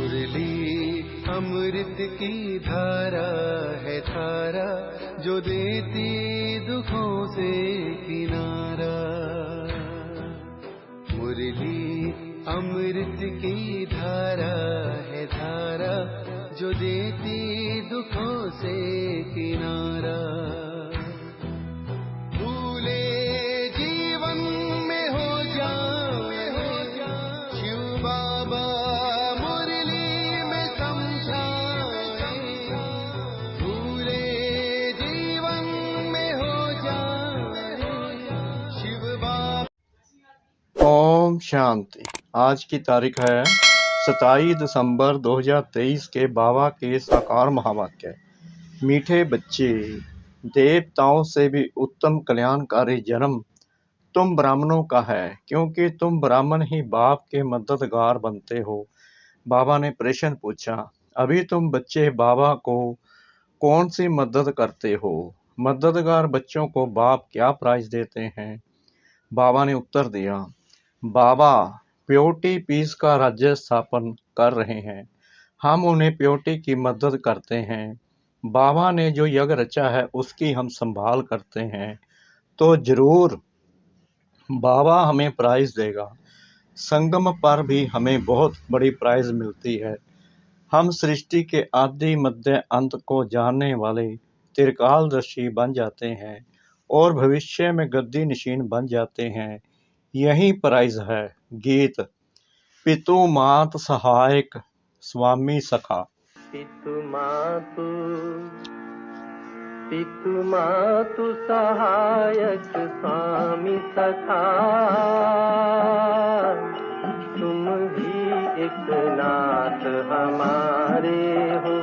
मुरली अमृत की धारा है धारा, जो देती दुखों से किनारा। मुरली अमृत की धारा है धारा, जो देती दुखों से किनारा। भूले जीवन में हो जाए शिव बाबा मुरली में समझाए। भूले जीवन में हो जाए शिव बाबा। ओम शांति। आज की तारीख है 27 दिसंबर 2023 के बाबा के साकार महावाक्य। मीठे बच्चे, देवताओं से भी उत्तम कल्याणकारी जन्म तुम ब्राह्मणों का है, क्योंकि तुम ब्राह्मण ही बाप के मददगार बनते हो। बाबा ने प्रश्न पूछा, अभी तुम बच्चे बाबा को कौन सी मदद करते हो? मददगार बच्चों को बाप क्या प्राइज देते हैं? बाबा ने उत्तर दिया, बाबा प्योटी पीस का राज्य स्थापन कर रहे हैं, हम उन्हें प्योटी की मदद करते हैं। बाबा ने जो यज्ञ रचा है उसकी हम संभाल करते हैं, तो जरूर बाबा हमें प्राइज देगा। संगम पर भी हमें बहुत बड़ी प्राइज मिलती है। हम सृष्टि के आदि मध्य अंत को जानने वाले त्रिकालदर्शी बन जाते हैं और भविष्य में गद्दी नशीन बन जाते हैं। यही प्राइज है। गीत। पितु मात सहायक स्वामी सखा। पितु मातु सहायक स्वामी सखा, तुम भी एक नाथ हमारे हो।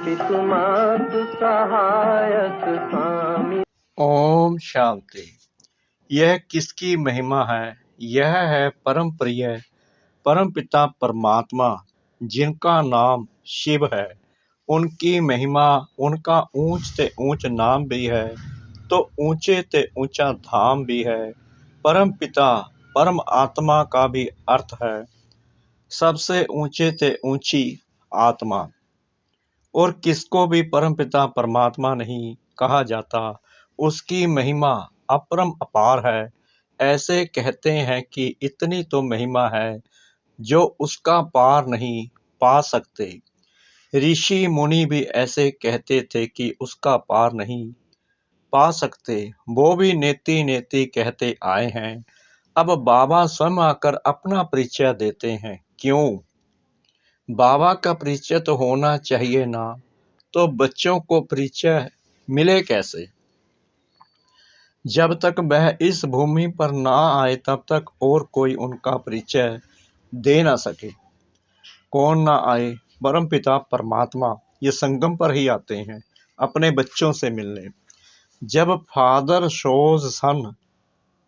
पितु मातु सहायक स्वामी। ओम शांति। यह किसकी महिमा है? यह है परम प्रिय परम पिता परमात्मा, जिनका नाम शिव है। उनकी महिमा, उनका ऊंच ते ऊंच नाम भी है, तो ऊंचे ते ऊंचा धाम भी है। परम पिता परम आत्मा का भी अर्थ है सबसे ऊंचे ते ऊंची आत्मा। और किसको भी परम पिता परमात्मा नहीं कहा जाता। उसकी महिमा अपरम अपार है। ऐसे कहते हैं कि इतनी तो महिमा है जो उसका पार नहीं पा सकते। ऋषि मुनि भी ऐसे कहते थे कि उसका पार नहीं पा सकते। वो भी नेति नेति कहते आए हैं। अब बाबा स्वयं आकर अपना परिचय देते हैं। क्यों? बाबा का परिचय तो होना चाहिए ना, तो बच्चों को परिचय मिले कैसे? जब तक वह इस भूमि पर ना आए तब तक और कोई उनका परिचय दे ना सके। कौन ना आए? परमपिता परमात्मा ये संगम पर ही आते हैं अपने बच्चों से मिलने। जब फादर शोज सन,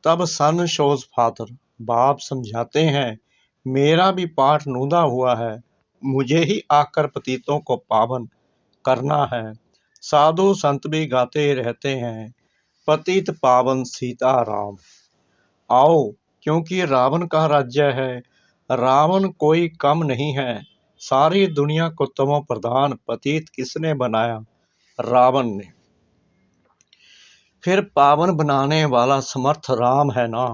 तब सन शोज फादर। बाप समझाते हैं, मेरा भी पाठ नूदा हुआ है, मुझे ही आकर पतितों को पावन करना है। साधु संत भी गाते रहते हैं, पतित पावन सीताराम। आओ, क्योंकि रावण का राज्य है। रावण कोई कम नहीं है। सारी दुनिया को तमो प्रधान पतित किसने बनाया? रावण ने। फिर पावन बनाने वाला समर्थ राम है ना।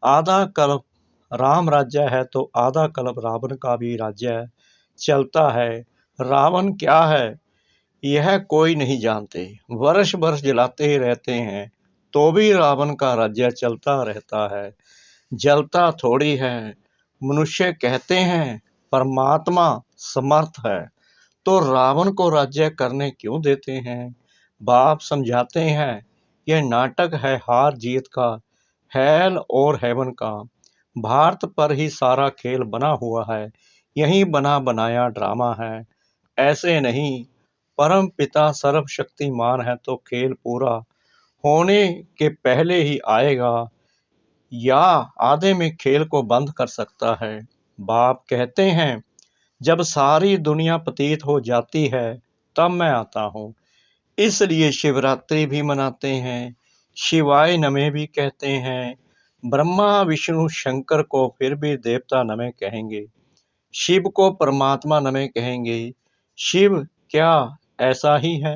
आधा कल्प राम राज्य है तो आधा कल्प रावण का भी राज्य चलता है। रावण क्या है यह कोई नहीं जानते। वर्ष वर्ष जलाते रहते हैं तो भी रावण का राज्य चलता रहता है। जलता थोड़ी है। मनुष्य कहते हैं परमात्मा समर्थ है, तो रावण को राज्य करने क्यों देते हैं? बाप समझाते हैं, यह नाटक है हार जीत का, हेल और हेवन का। भारत पर ही सारा खेल बना हुआ है। यही बना बनाया ड्रामा है। ऐसे नहीं, परम पिता सर्वशक्तिमान है तो खेल पूरा होने के पहले ही आएगा या आधे में खेल को बंद कर सकता है। बाप कहते हैं, जब सारी दुनिया पतित हो जाती है तब मैं आता हूँ। इसलिए शिवरात्रि भी मनाते हैं, शिवाय नमः भी कहते हैं। ब्रह्मा विष्णु शंकर को फिर भी देवता नमः कहेंगे। शिव को परमात्मा नमः कहेंगे। शिव क्या ऐसा ही है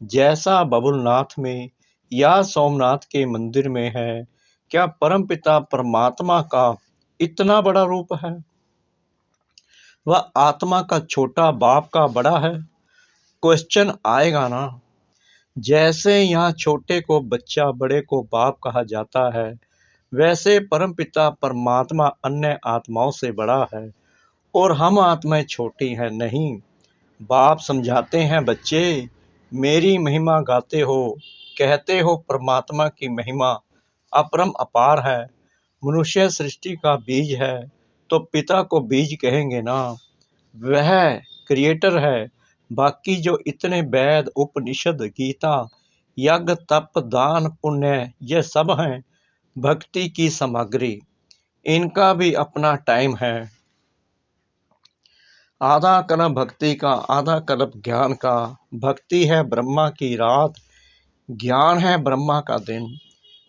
जैसा बबुलनाथ में या सोमनाथ के मंदिर में है? क्या परमपिता परमात्मा का इतना बड़ा रूप है? वह आत्मा का छोटा बाप का बड़ा है? क्वेश्चन आएगा ना। जैसे यहाँ छोटे को बच्चा, बड़े को बाप कहा जाता है, वैसे परमपिता परमात्मा अन्य आत्माओं से बड़ा है और हम आत्माएं छोटी हैं। नहीं, बाप समझाते हैं, बच्चे मेरी महिमा गाते हो, कहते हो परमात्मा की महिमा अपरम अपार है, मनुष्य सृष्टि का बीज है, तो पिता को बीज कहेंगे ना। वह क्रिएटर है। बाकी जो इतने वेद, उपनिषद, गीता, यज्ञ, तप, दान, पुण्य, ये सब हैं भक्ति की सामग्री। इनका भी अपना टाइम है। आधा कल्प भक्ति का, आधा कल्प ज्ञान का। भक्ति है ब्रह्मा की रात, ज्ञान है ब्रह्मा का दिन।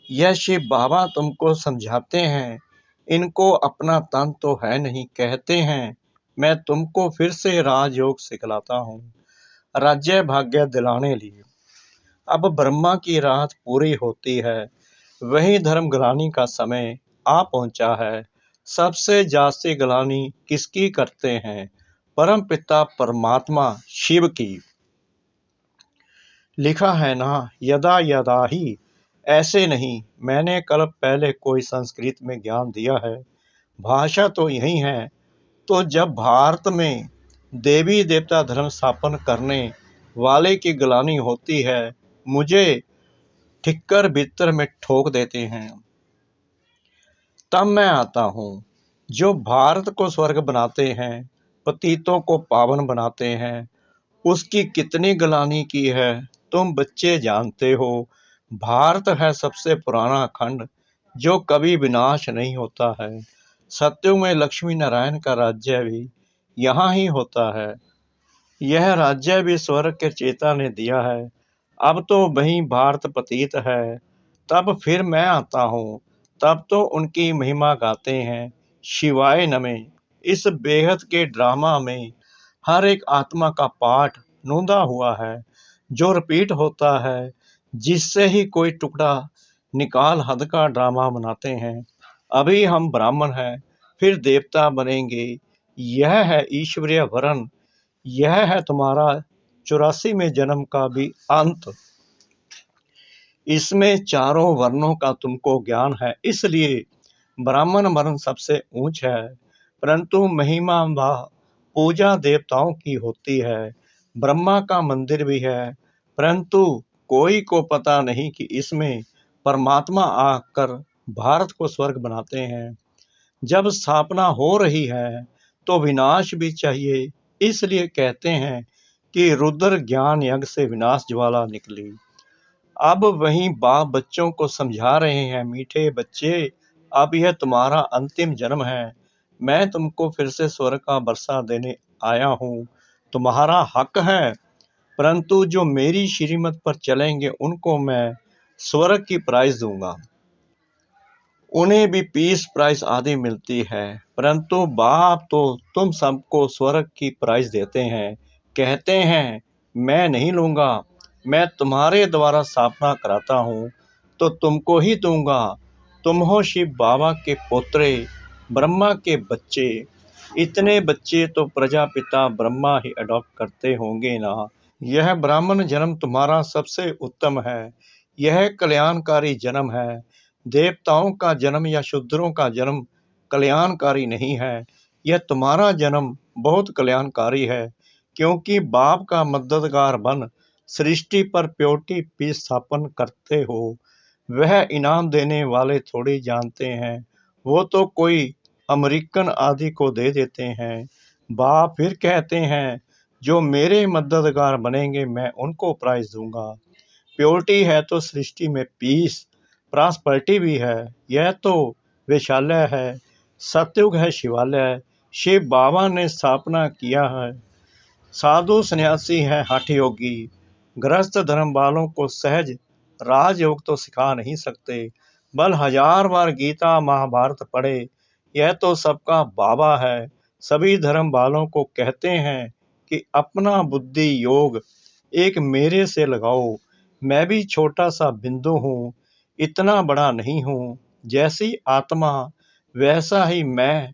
यह शिव बाबा तुमको समझाते हैं। इनको अपना तन तो है नहीं, कहते हैं मैं तुमको फिर से राजयोग सिखलाता हूँ, राज्य भाग्य दिलाने लिए। अब ब्रह्मा की रात पूरी होती है, वही धर्म ग्लानि का समय आ पहुंचा है। सबसे जास्ती ग्लानि किसकी करते हैं? परम पिता परमात्मा शिव की। लिखा है ना, यदा यदा ही, ऐसे नहीं। मैंने कल पहले कोई संस्कृत में ज्ञान दिया है, भाषा तो यही है। तो जब भारत में देवी देवता धर्म स्थापन करने वाले की ग्लानि होती है, मुझे ठिक्कर भीतर में ठोक देते हैं, तब मैं आता हूँ। जो भारत को स्वर्ग बनाते हैं, पतितों को पावन बनाते हैं, उसकी कितनी ग्लानि की है तुम बच्चे जानते हो। भारत है सबसे पुराना खंड जो कभी विनाश नहीं होता है। सत्युग में लक्ष्मी नारायण का राज्य भी यहाँ ही होता है। यह राज्य भी स्वर्ग के चेता ने दिया है। अब तो वही भारत पतित है। तब फिर मैं आता हूँ, तब तो उनकी महिमा गाते हैं। शिवाय नमः। इस बेहद के ड्रामा में हर एक आत्मा का पाठ नोंदा हुआ है, जो रिपीट होता है, जिससे ही कोई टुकड़ा निकाल हद का ड्रामा बनाते हैं। अभी हम ब्राह्मण हैं, फिर देवता बनेंगे। यह है ईश्वरीय वरण। यह है तुम्हारा 84 में जन्म का भी अंत। इसमें चारों वर्णों का तुमको ज्ञान है, इसलिए ब्राह्मण वर्ण सबसे ऊंच है। परंतु महिमा व पूजा देवताओं की होती है। ब्रह्मा का मंदिर भी है, परंतु कोई को पता नहीं कि इसमें परमात्मा आकर भारत को स्वर्ग बनाते हैं। जब स्थापना हो रही है तो विनाश भी चाहिए, इसलिए कहते हैं कि रुद्र ज्ञान यज्ञ से विनाश ज्वाला निकली। अब वही बाप बच्चों को समझा रहे हैं, मीठे बच्चे अब यह तुम्हारा अंतिम जन्म है। मैं तुमको फिर से स्वर्ग का बरसा देने आया हूँ। तुम्हारा हक है, परंतु जो मेरी श्रीमत पर चलेंगे उनको मैं स्वर्ग की प्राइज दूंगा। उन्हें भी पीस प्राइस आदि मिलती है, परंतु बाप तो तुम सबको स्वर्ग की प्राइस देते हैं। कहते हैं मैं नहीं लूंगा, मैं तुम्हारे द्वारा स्थापना कराता हूँ तो तुमको ही दूंगा। तुम हो शिव बाबा के पोत्रे, ब्रह्मा के बच्चे। इतने बच्चे तो प्रजापिता ब्रह्मा ही अडॉप्ट करते होंगे ना। यह ब्राह्मण जन्म तुम्हारा सबसे उत्तम है। यह कल्याणकारी जन्म है। देवताओं का जन्म या शूद्रों का जन्म कल्याणकारी नहीं है। यह तुम्हारा जन्म बहुत कल्याणकारी है, क्योंकि बाप का मददगार बन सृष्टि पर प्योरिटी पीस स्थापन करते हो। वह इनाम देने वाले थोड़ी जानते हैं, वो तो कोई अमेरिकन आदि को दे देते हैं। बाप फिर कहते हैं जो मेरे मददगार बनेंगे मैं उनको प्राइज दूंगा। प्योरिटी है तो सृष्टि में पीस, प्रॉस्पेरिटी भी है। यह तो वैशाल्य है, सतयुग है शिवालय। शिव बाबा ने स्थापना किया है। साधु सन्यासी है हठ योगी, गृहस्थ धर्म वालों को सहज राजयोग तो सिखा नहीं सकते। बल 1000 बार गीता महाभारत पढ़े, यह तो सबका बाबा है। सभी धर्म वालों को कहते हैं कि अपना बुद्धि योग एक मेरे से लगाओ। मैं भी छोटा सा बिंदु हूँ, इतना बड़ा नहीं हूँ। जैसी आत्मा वैसा ही मैं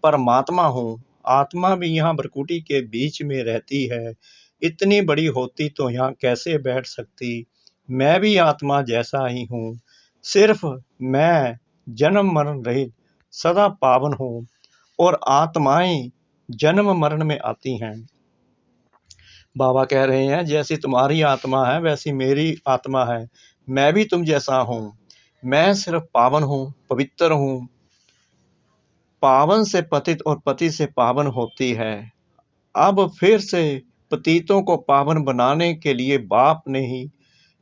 परमात्मा हूँ। आत्मा भी यहाँ भ्रकुटी के बीच में रहती है, इतनी बड़ी होती तो यहाँ कैसे बैठ सकती। मैं भी आत्मा जैसा ही हूँ, सिर्फ मैं जन्म मरण रहित सदा पावन हूँ और आत्माएं जन्म मरण में आती हैं। बाबा कह रहे हैं जैसी तुम्हारी आत्मा है वैसी मेरी आत्मा है, मैं भी तुम जैसा हूँ। मैं सिर्फ पावन हूँ, पवित्र हूँ। पावन से पतित और पति से पावन होती है। अब फिर से पतितों को पावन बनाने के लिए बाप ने ही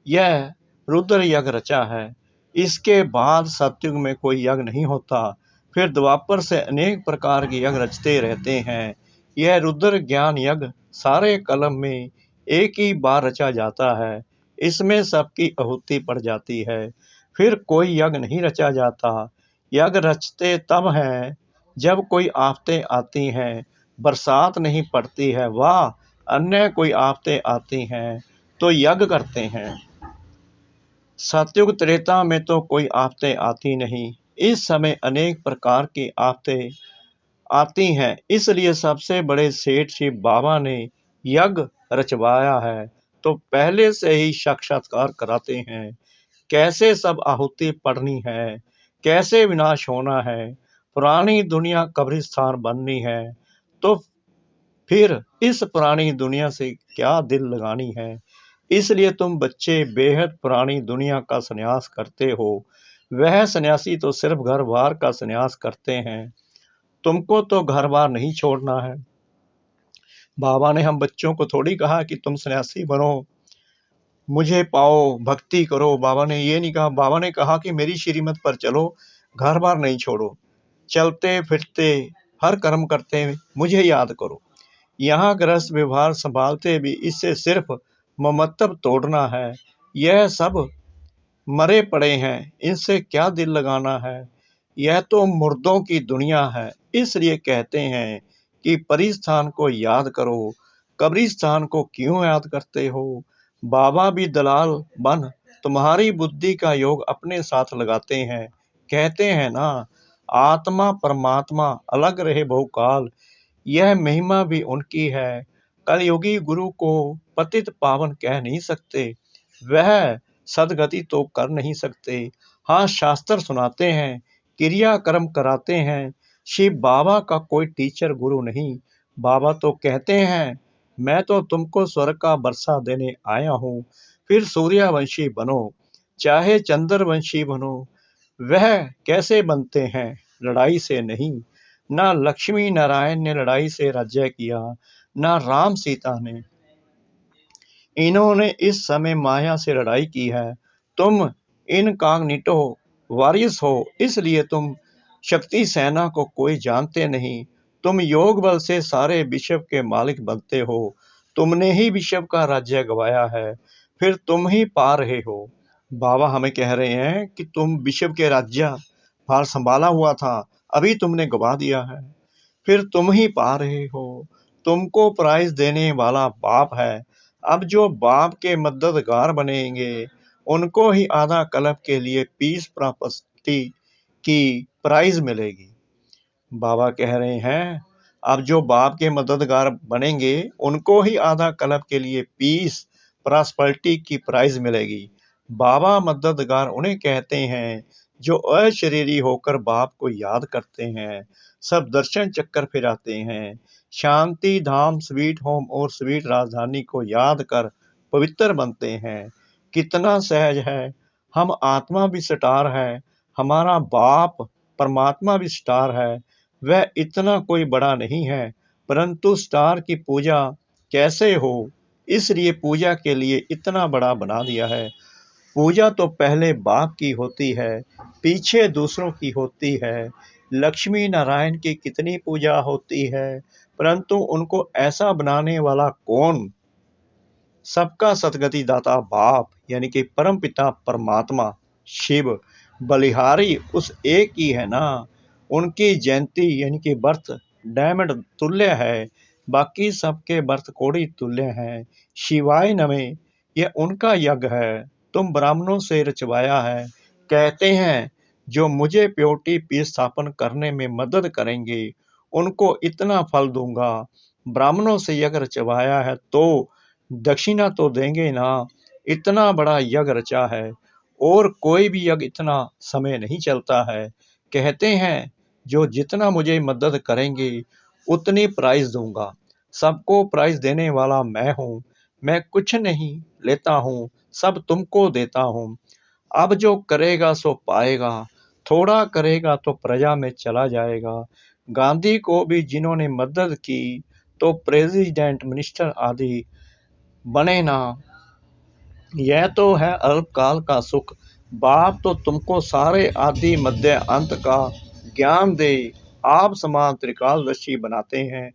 यह रुद्र यज्ञ रचा है। इसके बाद सतयुग में कोई यज्ञ नहीं होता, फिर द्वापर से अनेक प्रकार के यज्ञ रचते रहते हैं। यह रुद्र ज्ञान यज्ञ सारे कलम में एक ही बार रचा जाता है, इसमें सबकी आहुति पड़ जाती है, फिर कोई यज्ञ नहीं रचा जाता। यज्ञ रचते तब हैं जब कोई आफतें आती हैं, बरसात नहीं पड़ती है, वाह अन्य कोई आफतें आती हैं तो यज्ञ करते हैं। सतयुग त्रेता में तो कोई आफतें आती नहीं, इस समय अनेक प्रकार की आफतें आती हैं, इसलिए सबसे बड़े सेठ शिव बाबा ने यज्ञ रचवाया है, तो पहले से ही साक्षात्कार कराते हैं कैसे सब आहुति पड़नी है, कैसे विनाश होना है। पुरानी दुनिया कब्रिस्तान बननी है, तो फिर इस पुरानी दुनिया से क्या दिल लगानी है। इसलिए तुम बच्चे बेहद पुरानी दुनिया का संन्यास करते हो। वह सन्यासी तो सिर्फ घर बार का संन्यास करते हैं, तुमको तो घर बार नहीं छोड़ना है। बाबा ने हम बच्चों को थोड़ी कहा कि तुम सन्यासी बनो, मुझे पाओ, भक्ति करो। बाबा ने ये नहीं कहा। बाबा ने कहा कि मेरी श्रीमत पर चलो, घर बार नहीं छोड़ो, चलते फिरते हर कर्म करते मुझे याद करो। यहाँ गृहस्थ व्यवहार संभालते भी इससे सिर्फ ममत्व तोड़ना है। यह सब मरे पड़े हैं, इनसे क्या दिल लगाना है। यह तो मुर्दों की दुनिया है, इसलिए कहते हैं कि परिस्थान को याद करो, कब्रिस्तान को क्यों याद करते हो। बाबा भी दलाल बन तुम्हारी बुद्धि का योग अपने साथ लगाते हैं। कहते हैं ना, आत्मा परमात्मा अलग रहे बहुकाल, यह महिमा भी उनकी है। कलयुगी गुरु को पतित पावन कह नहीं सकते, वह सदगति तो कर नहीं सकते। हाँ, शास्त्र सुनाते हैं, क्रिया कर्म कराते हैं। शिव बाबा का कोई टीचर गुरु नहीं। बाबा तो कहते हैं मैं तो तुमको स्वर्ग का बरसा देने आया हूँ, फिर सूर्यवंशी बनो चाहे चंद्रवंशी बनो। वह कैसे बनते हैं, लड़ाई से नहीं। ना लक्ष्मी नारायण ने लड़ाई से राज्य किया, ना राम सीता ने। इन्होंने इस समय माया से लड़ाई की है। तुम इनकॉग्निटो वॉरियर्स हो, इसलिए तुम शक्ति सेना को कोई जानते नहीं। तुम योग बल से सारे विश्व के मालिक बनते हो। तुमने ही विश्व का राज्य गवाया है, फिर तुम ही पा रहे हो। बाबा हमें कह रहे हैं कि तुम विश्व के राज्य भार संभाला हुआ था, अभी तुमने गवा दिया है, फिर तुम ही पा रहे हो। तुमको प्राइज देने वाला बाप है। अब जो बाप के मददगार बनेंगे उनको ही आधा कल्प के लिए पीस प्राप्ति की प्राइज मिलेगी। बाबा कह रहे हैं अब जो बाप के मददगार बनेंगे उनको ही आधा कल्प के लिए पीस प्रॉस्पेरिटी की प्राइज मिलेगी। बाबा मददगार उन्हें कहते हैं जो अशरीरी होकर बाप को याद करते हैं, सब दर्शन चक्कर फिराते हैं, शांति धाम स्वीट होम और स्वीट राजधानी को याद कर पवित्र बनते हैं। कितना सहज है, हम आत्मा भी स्टार है, हमारा बाप परमात्मा भी स्टार है। वह इतना कोई बड़ा नहीं है, परंतु स्टार की पूजा कैसे हो, इसलिए पूजा के लिए इतना बड़ा बना दिया है। पूजा तो पहले बाप की होती है, पीछे दूसरों की होती है। लक्ष्मी नारायण की कितनी पूजा होती है, परंतु उनको ऐसा बनाने वाला कौन। सबका सदगति दाता बाप यानी कि परम पिता परमात्मा शिव, बलिहारी उस एक ही है ना। उनकी जयंती यानी कि बर्थ डायमंड तुल्य है, बाकी सबके व्रत कोड़ी तुल्य हैं। शिवाय नमः, यह उनका यज्ञ है, तुम ब्राह्मणों से रचवाया है। कहते हैं जो मुझे प्योटी पीठ स्थापन करने में मदद करेंगे उनको इतना फल दूंगा। ब्राह्मणों से यज्ञ रचवाया है तो दक्षिणा तो देंगे ना, इतना बड़ा यज्ञ रचा है और कोई भी यज्ञ इतना समय नहीं चलता है। कहते हैं जो जितना मुझे मदद करेंगे उतनी प्राइज दूंगा। सबको प्राइज देने वाला मैं हूँ, मैं कुछ नहीं लेता हूँ, सब तुमको देता हूँ। अब जो करेगा सो पाएगा, थोड़ा करेगा तो प्रजा में चला जाएगा। गांधी को भी जिन्होंने मदद की तो प्रेसिडेंट मिनिस्टर आदि बने ना, यह तो है अल्पकाल का सुख। बाप तो तुमको सारे आदि मध्य अंत का ज्ञान दे, आप समान त्रिकालदर्शी बनाते हैं।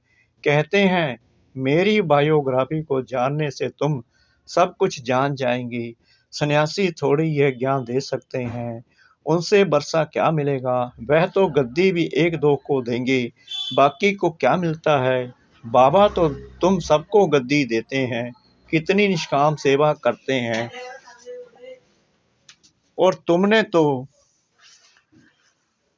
कहते हैं मेरी बायोग्राफी को जानने से तुम सब कुछ जान जाएंगी। सन्यासी थोड़ी यह ज्ञान दे सकते हैं, उनसे वर्षा क्या मिलेगा, वह तो गद्दी भी एक दो को देंगे, बाकी को क्या मिलता है। बाबा तो तुम सबको गद्दी देते हैं, कितनी निष्काम सेवा करते हैं। और तुमने तो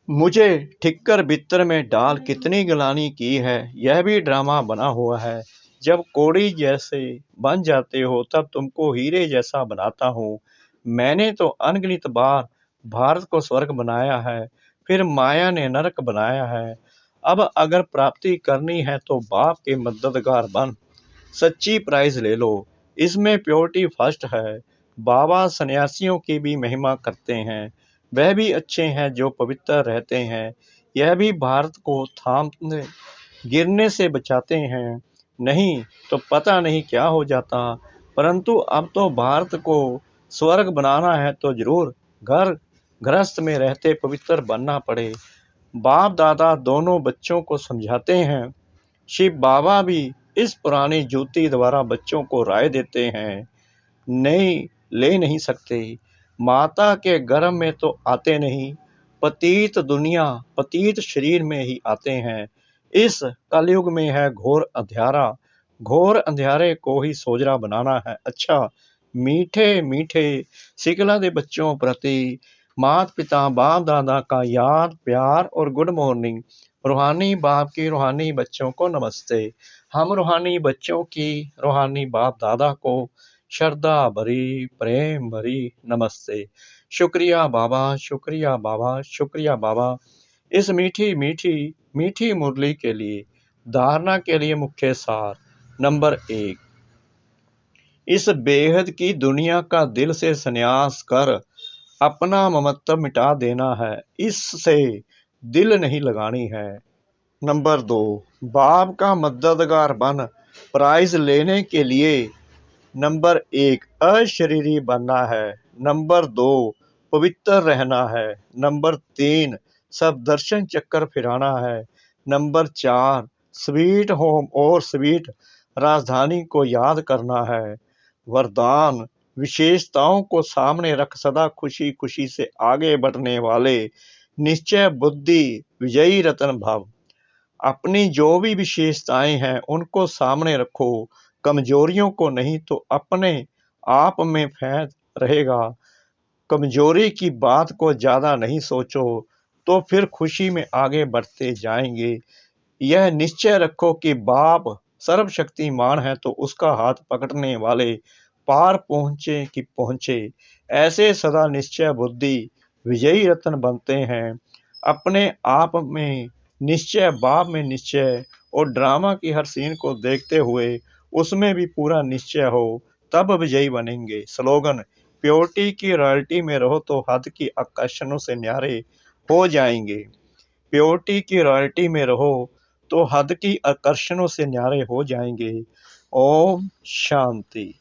मुझे ठिक्कर बिस्तर में डाल कितनी गिलानी की है, यह भी ड्रामा बना हुआ है। जब कोड़ी जैसे बन जाते हो तब तुमको हीरे जैसा बनाता हूँ। मैंने तो अनगिनत बार भारत को स्वर्ग बनाया है, फिर माया ने नरक बनाया है। अब अगर प्राप्ति करनी है तो बाप के मददगार बन, सच्ची प्राइज ले लो, इसमें प्योरिटी फर्स्ट है। बाबा सन्यासियों की भी महिमा करते हैं, वह भी अच्छे हैं जो पवित्र रहते हैं। यह भी भारत को थामने गिरने से बचाते हैं, नहीं तो पता नहीं क्या हो जाता। परंतु अब तो भारत को स्वर्ग बनाना है तो जरूर घर गृहस्थ में रहते पवित्र बनना पड़े। बाप दादा दोनों बच्चों को समझाते हैं, शिव बाबा भी इस पुरानी जूती द्वारा बच्चों को राय देते हैं, नहीं ले नहीं सकते, माता के गर्भ में तो आते नहीं, पतित दुनिया पतित शरीर में ही आते हैं। इस कलयुग में है घोर अंधियारा, घोर अंधियारे को ही सोजरा बनाना है। अच्छा मीठे मीठे सिकला दे बच्चों प्रति माता पिता बाप दादा का याद प्यार और गुड मॉर्निंग। रूहानी बाप की रूहानी बच्चों को नमस्ते। हम रूहानी बच्चों की रूहानी बाप दादा को श्रद्धा भरी प्रेम भरी नमस्ते। शुक्रिया बाबा, शुक्रिया बाबा, शुक्रिया बाबा, इस मीठी मीठी मीठी मुरली के लिए। धारणा के लिए मुख्य सार नंबर 1, इस बेहद की दुनिया का दिल से संन्यास कर अपना ममत्व मिटा देना है, इससे दिल नहीं लगानी है। नंबर 2, बाप का मददगार बन प्राइज लेने के लिए नंबर 1 अशरीरी बनना है, नंबर 2 पवित्र रहना है, नंबर 3 सब दर्शन चक्कर फिराना है, नंबर 4 स्वीट होम और स्वीट राजधानी को याद करना है। वरदान विशेषताओं को सामने रख सदा खुशी खुशी से आगे बढ़ने वाले निश्चय बुद्धि विजयी रतन भव। अपनी जो भी विशेषताएं हैं उनको सामने रखो, कमजोरियों को नहीं, तो अपने आप में फैद रहेगा। कमजोरी की बात को ज्यादा नहीं सोचो तो फिर खुशी में आगे बढ़ते जाएंगे। यह निश्चय रखो कि बाप सर्वशक्तिमान है तो उसका हाथ पकड़ने वाले पार पहुंचे कि पहुंचे। ऐसे सदा निश्चय बुद्धि विजयी रत्न बनते हैं। अपने आप में निश्चय, बाप में निश्चय और ड्रामा की हर सीन को देखते हुए उसमें भी पूरा निश्चय हो, तब विजयी बनेंगे। स्लोगन प्योरिटी की रॉयल्टी में रहो तो हद की आकर्षणों से न्यारे हो जाएंगे। प्योरिटी की रॉयल्टी में रहो तो हद की आकर्षणों से न्यारे हो जाएंगे। ओम शांति।